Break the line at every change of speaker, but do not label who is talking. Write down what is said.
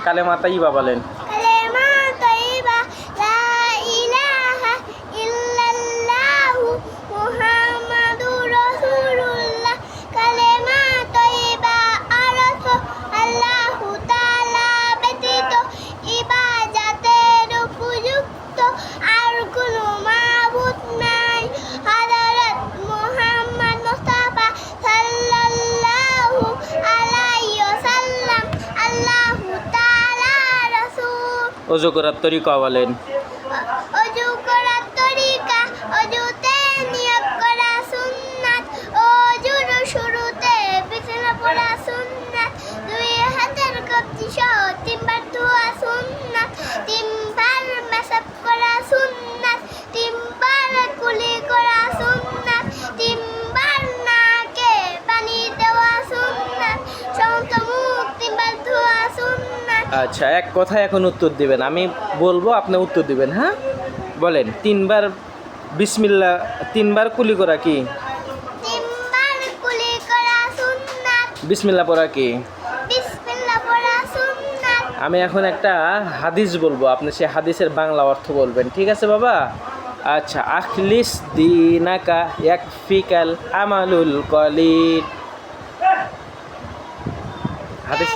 কালেমা তাইয়্যিবা বলেন।
কালেমা তাইয়্যিবা লা ইলাহা ইল্লাল্লাহু মুহাম্মাদুর রাসূলুল্লাহ। কালেমা তাইয়্যিবা অর্থ আল্লাহু তাআলা ব্যতীত ইবাদতের উপযুক্ত আর কোনো মাবুদ নাই। হযরত মুহাম্মদ মুস্তাফা সাল্লাল্লাহু আলাইহি ওয়াসাল্লাম আল্লাহু তাআলার রাসূল।
ওযু করার তরিকা বলেন।
অজু করার তরিকা, অজুতে নিয়ত করা সুন্নাত, অজুর শুরুতে বিছানা পড়া সুন্নাত, দুই হাতের কবজি সহ তিনবার ধোয়া সুন্নাত, তিনবার মেসাব করা সুন্নাত, তিনবার কুলি করা সুন্নাত, তিনবার নাকে পানি দেওয়া সুন্নাত, সমস্ত মুখ তিনবার ধোয়া সুন্নাত।
আচ্ছা, এক কথায় এখন উত্তর দিবেন, আমি বলবো আপনি উত্তর দিবেন। হ্যাঁ বলেন, তিনবার বিসমিল্লাহ, তিনবার কুলি করা কি?
তিনবার কুলি করা সুন্নাত।
বিসমিল্লাহ পড়া কি?
বিসমিল্লাহ পড়া সুন্নাত।
আমি এখন একটা হাদিস বলবো, আপনি সেই হাদিসের বাংলা অর্থ বলবেন, ঠিক আছে বাবা? আচ্ছা, আখলিস দিনাকা ইয়াকফিকাল আমালুল কলিল। হাদিস